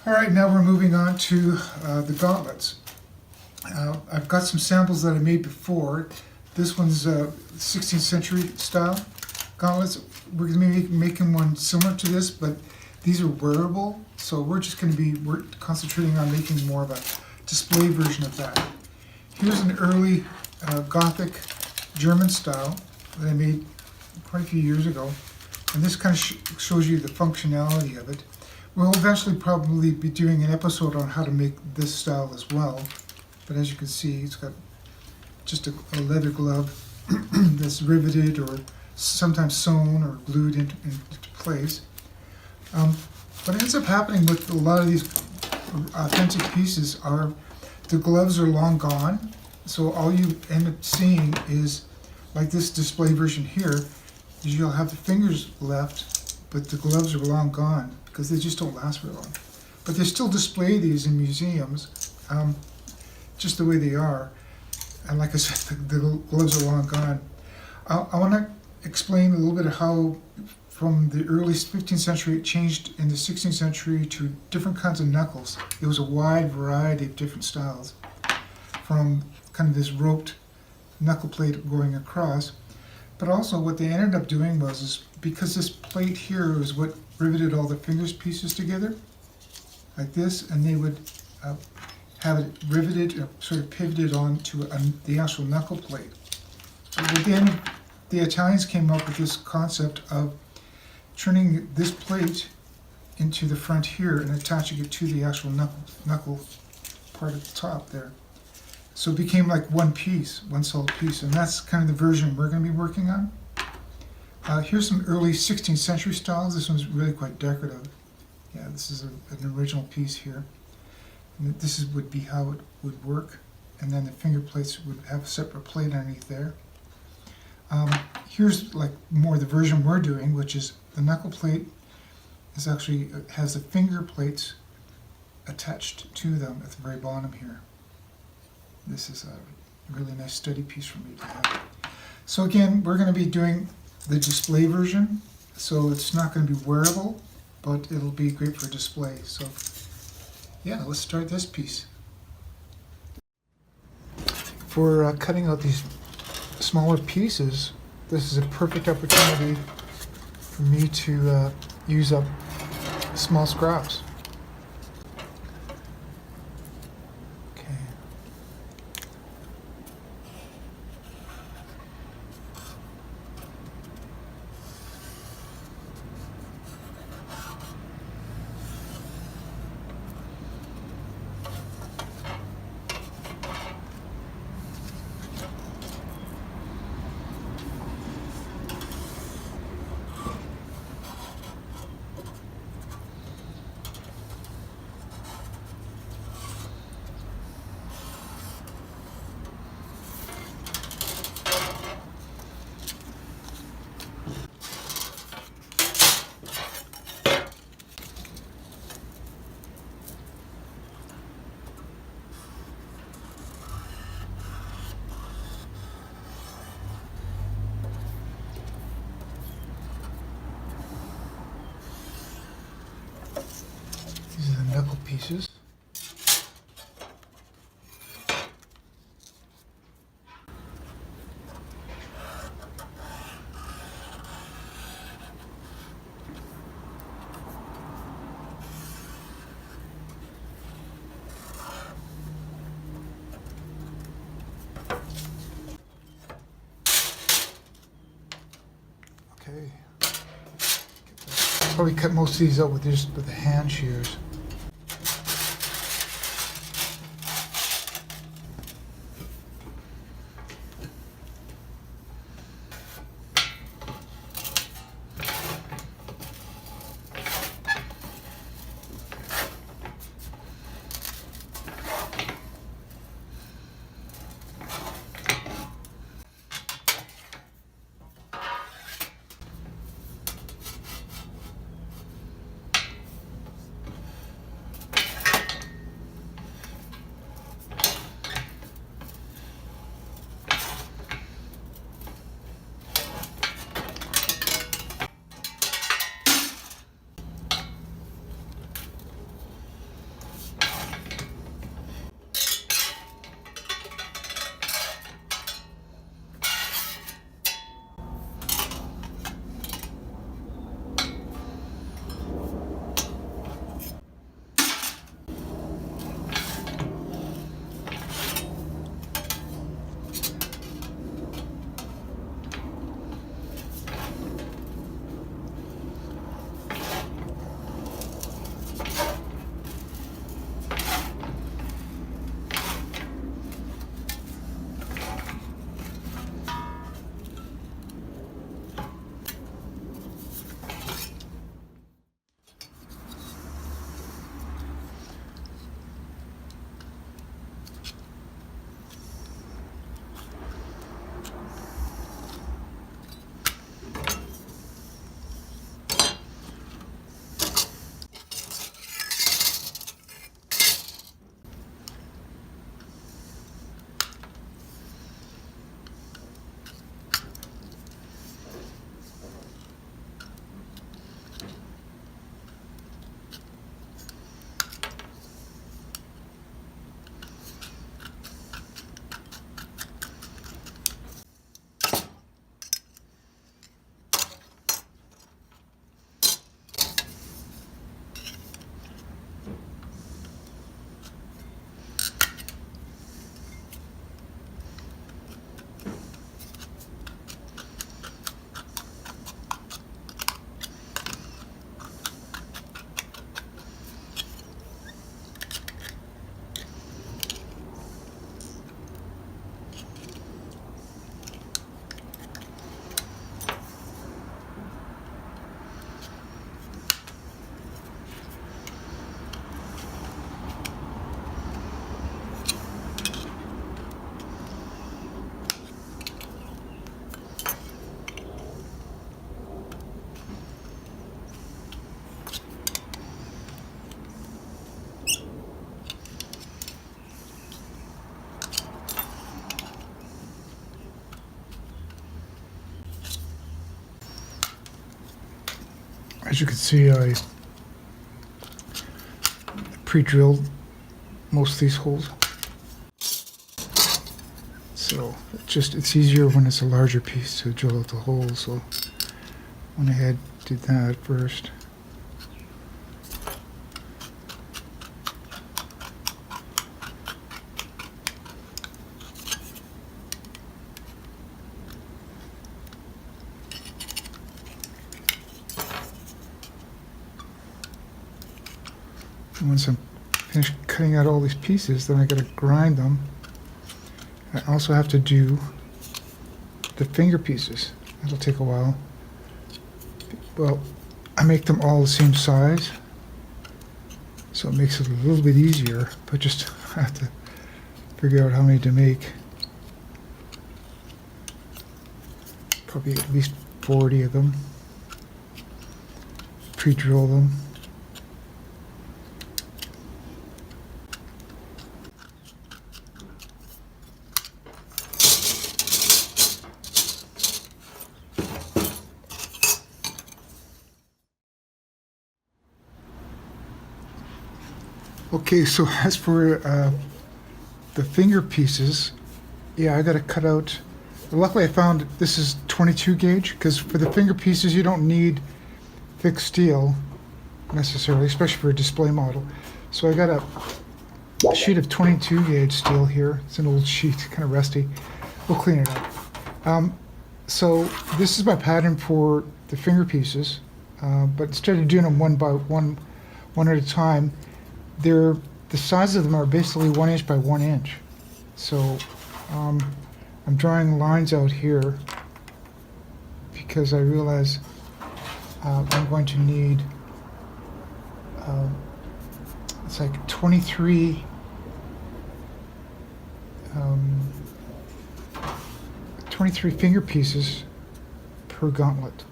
All right, now we're moving on to the gauntlets. I've got some samples that I made before. This one's 16th century style gauntlets. We're going to be making one similar to this, but these are wearable, so we're just going to be concentrating on making more of a display version of that. Here's an early Gothic German style that I made quite a few years ago, and this kind of shows you the functionality of it. We'll eventually probably be doing an episode on how to make this style as well, but as you can see, it's got just a leather glove that's riveted or sometimes sewn or glued into place. What ends up happening with a lot of these authentic pieces are the gloves are long gone, so all you end up seeing is, like this display version here, is you'll have the fingers left, but the gloves are long gone because they just don't last very long. But they still display these in museums, just the way they are. And like I said, the gloves are long gone. I want to explain a little bit of how from the early 15th century it changed in the 16th century to different kinds of knuckles. It was a wide variety of different styles, from kind of this roped knuckle plate going across. But also what they ended up doing was, because this plate here is what riveted all the fingers pieces together, like this, and they would have it riveted, or sort of pivoted onto the actual knuckle plate. But then the Italians came up with this concept of turning this plate into the front here and attaching it to the actual knuckle part at the top there. So it became like one piece, one solid piece, and that's kind of the version we're going to be working on. Here's some early 16th century styles. This one's really quite decorative. Yeah, this is an original piece here. And this would be how it would work, and then the finger plates would have a separate plate underneath there. Here's like more the version we're doing, which is the knuckle plate is actually has the finger plates attached to them at the very bottom here. This is a really nice study piece for me to have. So again, we're going to be doing the display version, so it's not going to be wearable, but it'll be great for display. So yeah, let's start this piece. For cutting out these smaller pieces, this is a perfect opportunity for me to use up small scraps. Okay. These are the knuckle pieces. Okay. Probably cut most of these out with the hand shears. As you can see, I pre-drilled most of these holes. So it's easier when it's a larger piece to drill out the holes. So went ahead, did that first. And once I'm finished cutting out all these pieces, then I gotta grind them. I also have to do the finger pieces. That'll take a while. Well, I make them all the same size, so it makes it a little bit easier, but just have to figure out how many to make. Probably at least 40 of them. Pre-drill them. Okay, so as for the finger pieces, yeah, I got to cut out. Luckily, I found this is 22 gauge, because for the finger pieces, you don't need thick steel necessarily, especially for a display model. So I got a sheet of 22 gauge steel here. It's an old sheet, kind of rusty. We'll clean it up. So this is my pattern for the finger pieces, but instead of doing them one by one at a time, the size of them are basically 1 inch by 1 inch. So I'm drawing lines out here because I realize I'm going to need it's like 23 23 finger pieces per gauntlet.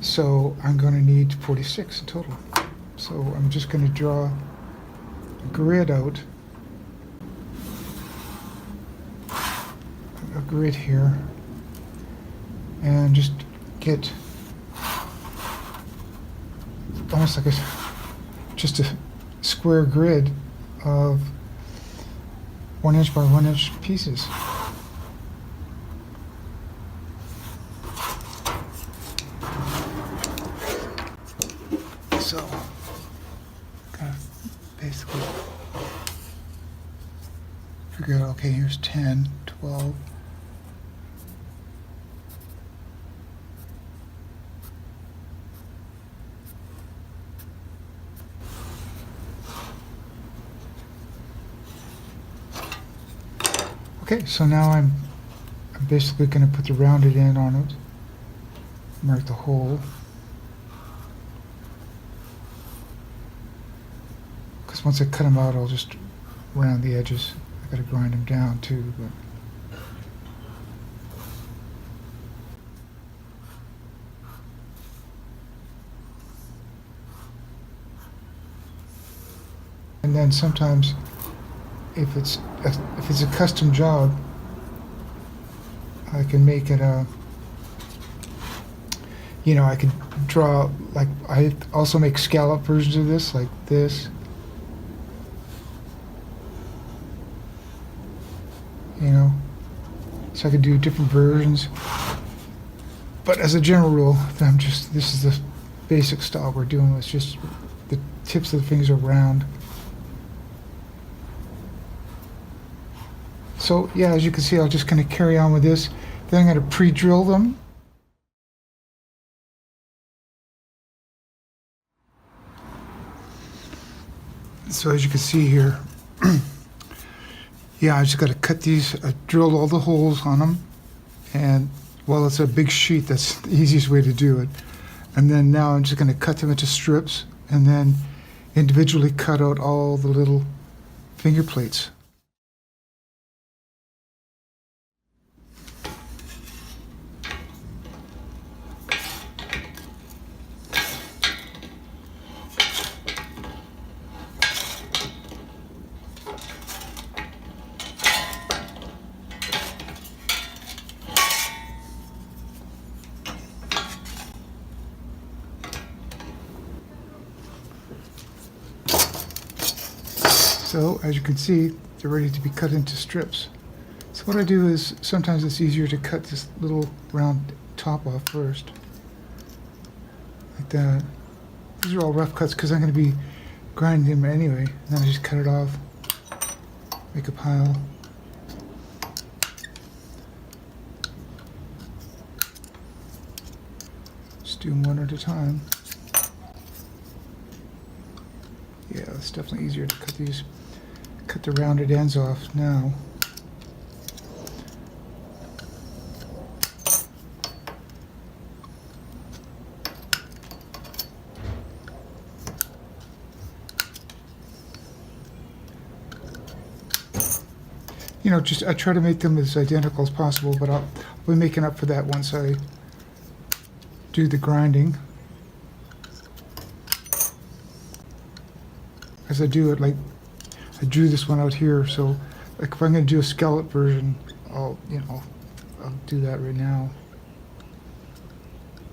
So I'm going to need 46 in total. So I'm just going to draw a grid out, a grid here, and just get almost like just a square grid of 1 inch by 1 inch pieces. So basically figure out, okay, here's 10, 12. Okay, so now I'm basically going to put the rounded end on it, mark the hole. Because once I cut them out, I'll just round the edges. I gotta grind them down too, but and then sometimes if it's a custom job, I can make it a, you know, I could draw, like, I also make scallop versions of this, like this. You know, so I could do different versions, but as a general rule, this is the basic style we're doing. It's just the tips of the fingers are round. So yeah, as you can see, I'll just kind of carry on with this. Then I'm going to pre-drill them. So as you can see here, yeah, I just got to cut these. I drilled all the holes on them, and well, it's a big sheet. That's the easiest way to do it. And then now I'm just going to cut them into strips, and then individually cut out all the little finger plates. So as you can see, they're ready to be cut into strips. So what I do is sometimes it's easier to cut this little round top off first, like that. These are all rough cuts because I'm going to be grinding them anyway. And then I just cut it off, make a pile. Just do them one at a time. Yeah, it's definitely easier to cut the rounded ends off now. You know, I try to make them as identical as possible, but I'll be making up for that once I do the grinding. As I do it, like I drew this one out here, so like if I'm going to do a skeleton version, I'll do that right now.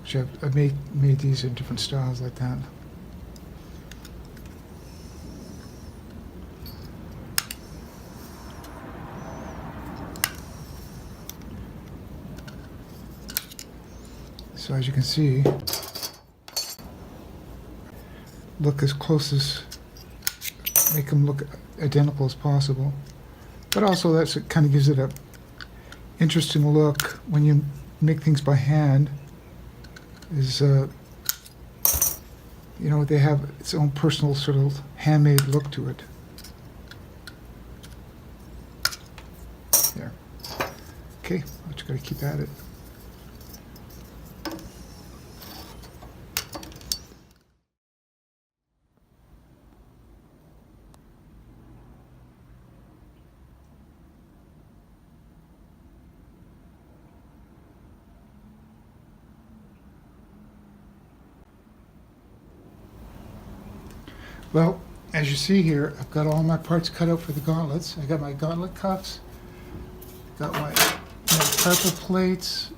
Which I've made these in different styles like that. So as you can see, look as close as, make them look identical as possible. But also that's what kind of gives it a interesting look when you make things by hand. Is you know, they have its own personal sort of handmade look to it. There. Okay, I just gotta keep at it. Well, as you see here, I've got all my parts cut out for the gauntlets. I got my gauntlet cuffs, got my carpet plates,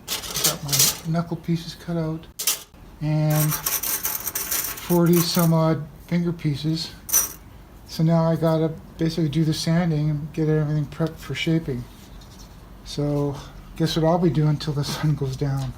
got my knuckle pieces cut out, and 40 some odd finger pieces. So now I gotta basically do the sanding and get everything prepped for shaping. So guess what I'll be doing until the sun goes down.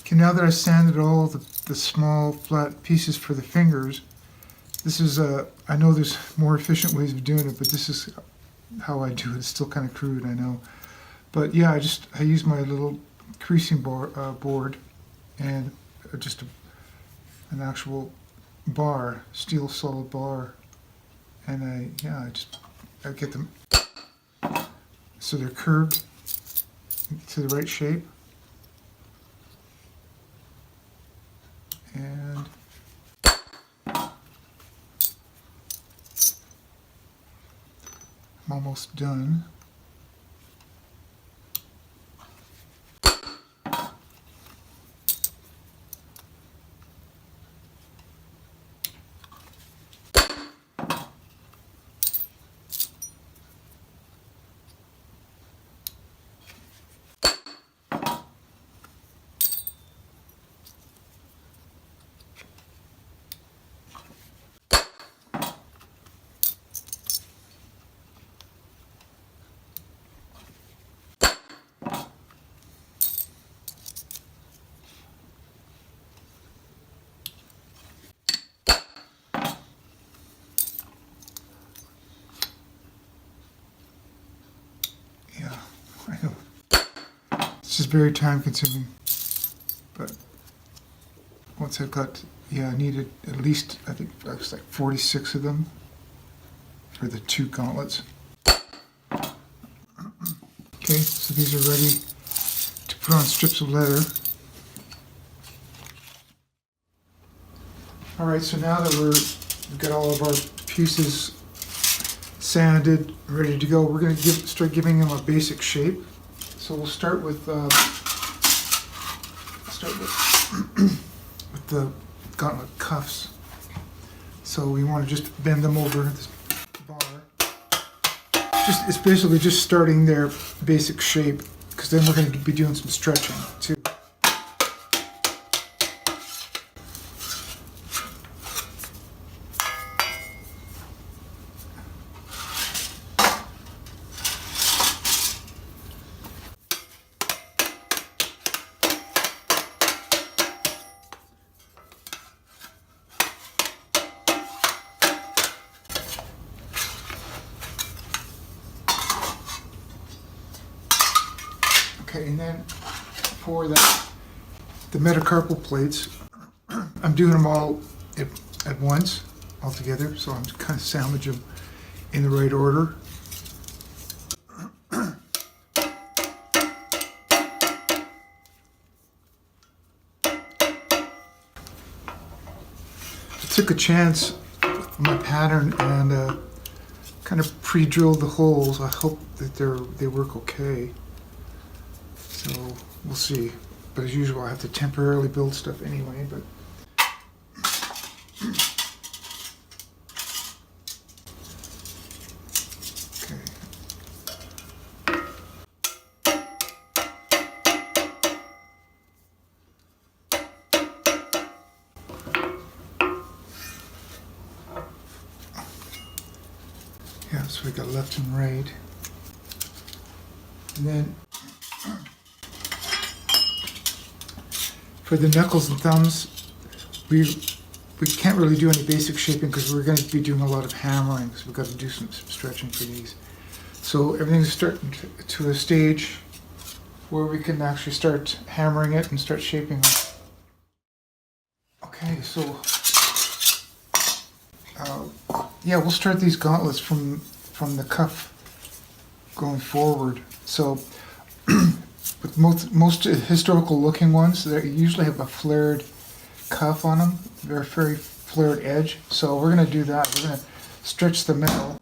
Okay, now that I've sanded all the small flat pieces for the fingers, this is, I know there's more efficient ways of doing it, but this is how I do it. It's still kind of crude, I know. But yeah, I use my little creasing board and just an actual bar, steel solid bar. And I get them so they're curved to the right shape. And I'm almost done. I know. It's just very time consuming. But once I've got, I needed at least, I think it was like 46 of them for the 2 gauntlets. Okay, so these are ready to put on strips of leather. Alright, so now that we've got all of our pieces sanded, ready to go, we're going to start giving them a basic shape. So we'll start with with the gauntlet cuffs. So we want to just bend them over this bar. It's basically just starting their basic shape, because then we're going to be doing some stretching too. Okay, and then for the metacarpal plates, I'm doing them all at once, all together, so I'm kind of sandwich them in the right order. I took a chance with my pattern and kind of pre-drilled the holes. I hope that they work okay. So we'll see. But as usual, I have to temporarily build stuff anyway. But okay. Yeah, so we got left and right, and then. For the knuckles and thumbs, we can't really do any basic shaping because we're going to be doing a lot of hammering, so we've got to do some stretching for these. So everything's starting to a stage where we can actually start hammering it and start shaping it. Okay, so yeah, we'll start these gauntlets from the cuff going forward. So. With most historical looking ones, they usually have a flaired cuff on them, they're very flaired edge. So we're going to do that. We're going to stretch the metal.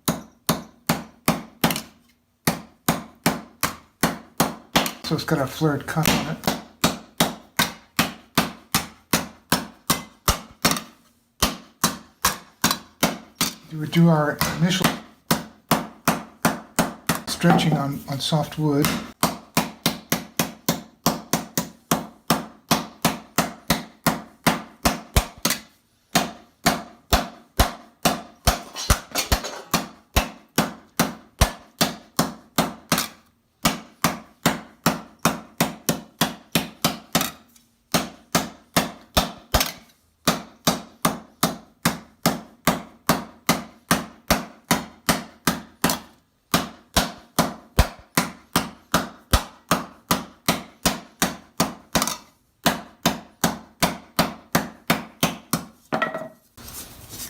So it's got a flaired cuff on it. We would do our initial stretching on soft wood.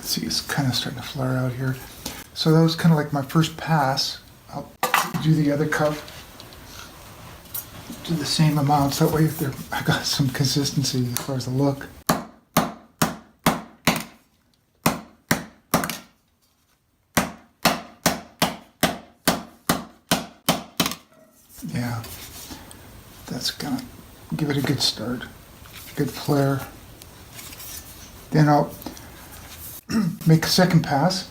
See, it's kind of starting to flare out here. So that was kind of like my first pass. I'll do the other cuff, do the same amounts. That way I got some consistency as far as the look. Yeah, that's gonna give it a good start, good flare. Then I'll make a second pass.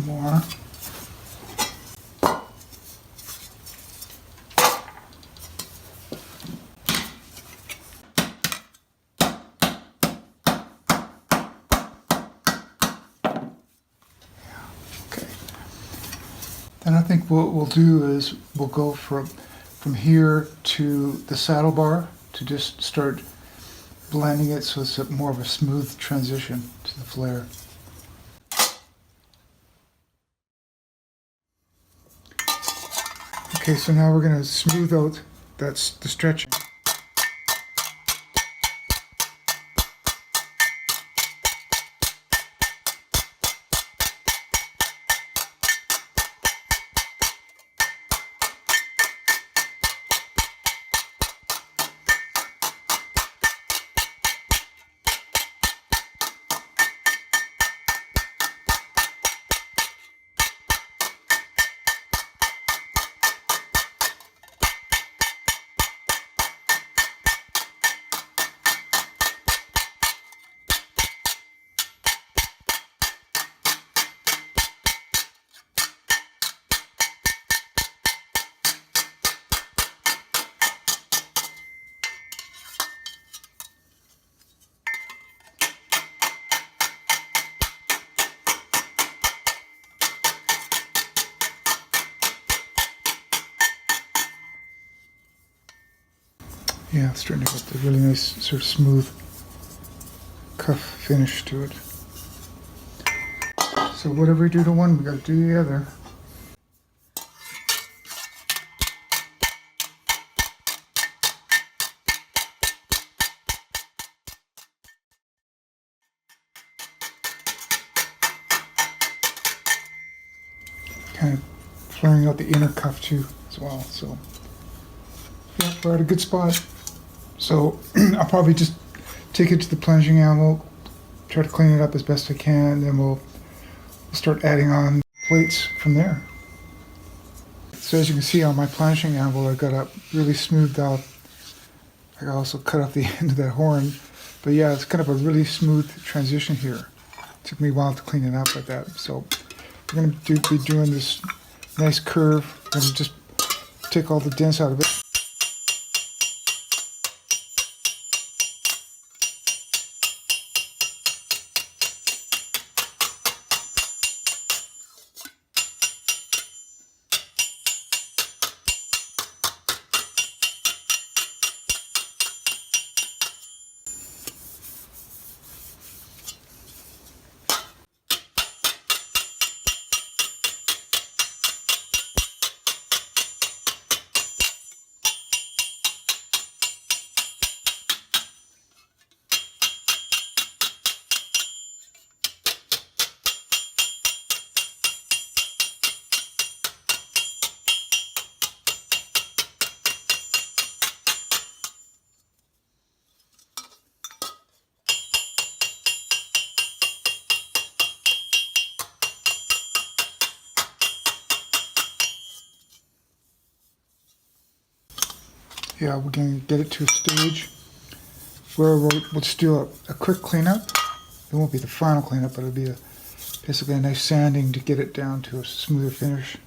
More. And I think what we'll do is we'll go from here to the saddle bar to just start blending it so it's more of a smooth transition to the flare. Okay, so now we're going to smooth out the stretching. Yeah, it's starting to get the really nice sort of smooth cuff finish to it. So whatever we do to one, we got to do the other. Kind of flaring out the inner cuff too as well. So yeah, we're at a good spot. So I'll probably just take it to the plunging anvil, try to clean it up as best I can, and then we'll start adding on plates from there. So as you can see on my plunging anvil, I got it really smoothed out. I also cut off the end of that horn. But yeah, it's kind of a really smooth transition here. It took me a while to clean it up like that. So we're going to be doing this nice curve and just take all the dents out of it. Yeah, we're going to get it to a stage where we'll just do a quick cleanup. It won't be the final cleanup, but it'll be basically a nice sanding to get it down to a smoother finish.